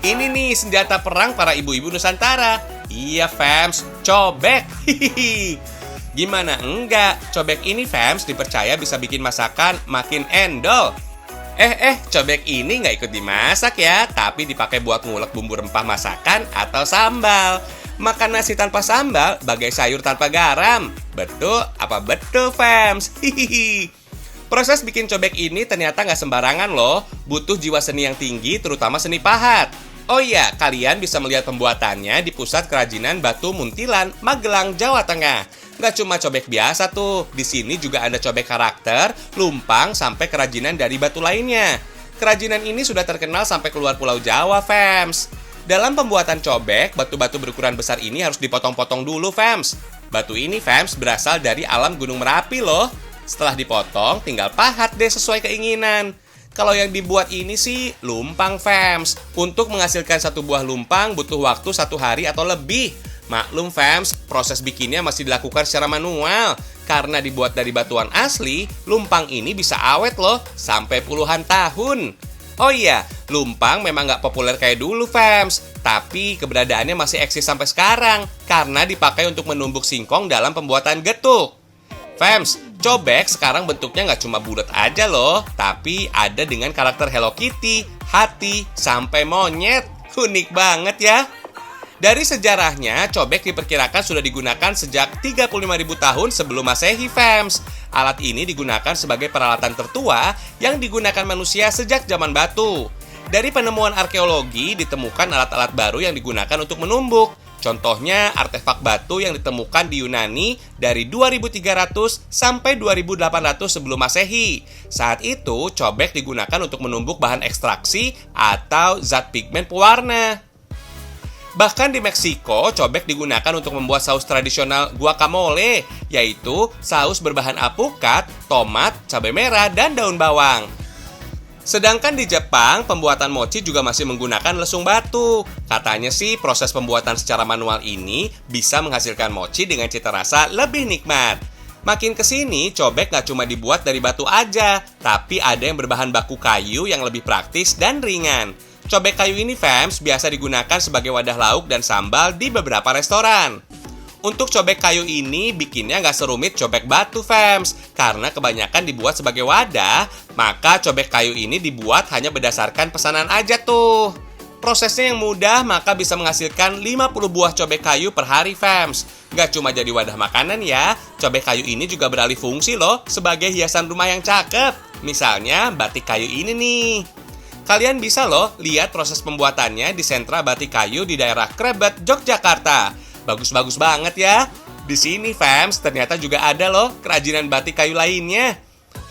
Ini nih senjata perang para ibu-ibu Nusantara. Iya, fams, cobek. Hihihi. Gimana enggak? Cobek ini, fams, dipercaya bisa bikin masakan makin endol. Cobek ini nggak ikut dimasak ya, tapi dipakai buat ngulek bumbu rempah masakan atau sambal. Makan nasi tanpa sambal, bagai sayur tanpa garam. Betul apa betul, fams? Hihihi. Proses bikin cobek ini ternyata nggak sembarangan loh. Butuh jiwa seni yang tinggi, terutama seni pahat. Oh iya, kalian bisa melihat pembuatannya di Pusat Kerajinan Batu Muntilan, Magelang, Jawa Tengah. Nggak cuma cobek biasa tuh, di sini juga ada cobek karakter, lumpang, sampai kerajinan dari batu lainnya. Kerajinan ini sudah terkenal sampai keluar Pulau Jawa, fams. Dalam pembuatan cobek, batu-batu berukuran besar ini harus dipotong-potong dulu, fams. Batu ini, fams, berasal dari alam Gunung Merapi loh. Setelah dipotong, tinggal pahat deh sesuai keinginan. Kalau yang dibuat ini sih lumpang, fams. Untuk menghasilkan satu buah lumpang butuh waktu 1 hari atau lebih. Maklum, fams, proses bikinnya masih dilakukan secara manual. Karena dibuat dari batuan asli, lumpang ini bisa awet loh, sampai puluhan tahun. Oh iya, lumpang memang nggak populer kayak dulu, fams. Tapi keberadaannya masih eksis sampai sekarang, karena dipakai untuk menumbuk singkong dalam pembuatan getuk. Fams, cobek sekarang bentuknya nggak cuma bulat aja loh, tapi ada dengan karakter Hello Kitty, hati, sampai monyet. Unik banget ya. Dari sejarahnya, cobek diperkirakan sudah digunakan sejak 35.000 tahun sebelum Masehi, fams. Alat ini digunakan sebagai peralatan tertua yang digunakan manusia sejak zaman batu. Dari penemuan arkeologi, ditemukan alat-alat baru yang digunakan untuk menumbuk. Contohnya, artefak batu yang ditemukan di Yunani dari 2300 sampai 2800 sebelum Masehi. Saat itu, cobek digunakan untuk menumbuk bahan ekstraksi atau zat pigmen pewarna. Bahkan di Meksiko, cobek digunakan untuk membuat saus tradisional guacamole, yaitu saus berbahan alpukat, tomat, cabai merah, dan daun bawang. Sedangkan di Jepang, pembuatan mochi juga masih menggunakan lesung batu. Katanya sih proses pembuatan secara manual ini bisa menghasilkan mochi dengan cita rasa lebih nikmat. Makin kesini, cobek gak cuma dibuat dari batu aja, tapi ada yang berbahan baku kayu yang lebih praktis dan ringan. Cobek kayu ini, fams, biasa digunakan sebagai wadah lauk dan sambal di beberapa restoran. Untuk cobek kayu ini, bikinnya nggak serumit cobek batu, fams. Karena kebanyakan dibuat sebagai wadah, maka cobek kayu ini dibuat hanya berdasarkan pesanan aja tuh. Prosesnya yang mudah, maka bisa menghasilkan 50 buah cobek kayu per hari, fams. Nggak cuma jadi wadah makanan ya, cobek kayu ini juga beralih fungsi loh sebagai hiasan rumah yang cakep. Misalnya, batik kayu ini nih. Kalian bisa loh lihat proses pembuatannya di sentra batik kayu di daerah Krebet, Yogyakarta. Bagus-bagus banget ya. Di sini, fams, ternyata juga ada loh kerajinan batik kayu lainnya.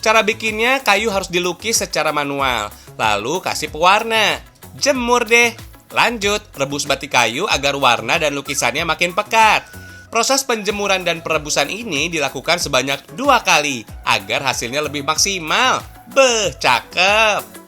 Cara bikinnya, kayu harus dilukis secara manual, lalu kasih pewarna. Jemur deh. Lanjut, rebus batik kayu agar warna dan lukisannya makin pekat. Proses penjemuran dan perebusan ini dilakukan sebanyak 2 kali agar hasilnya lebih maksimal. Beh, cakep.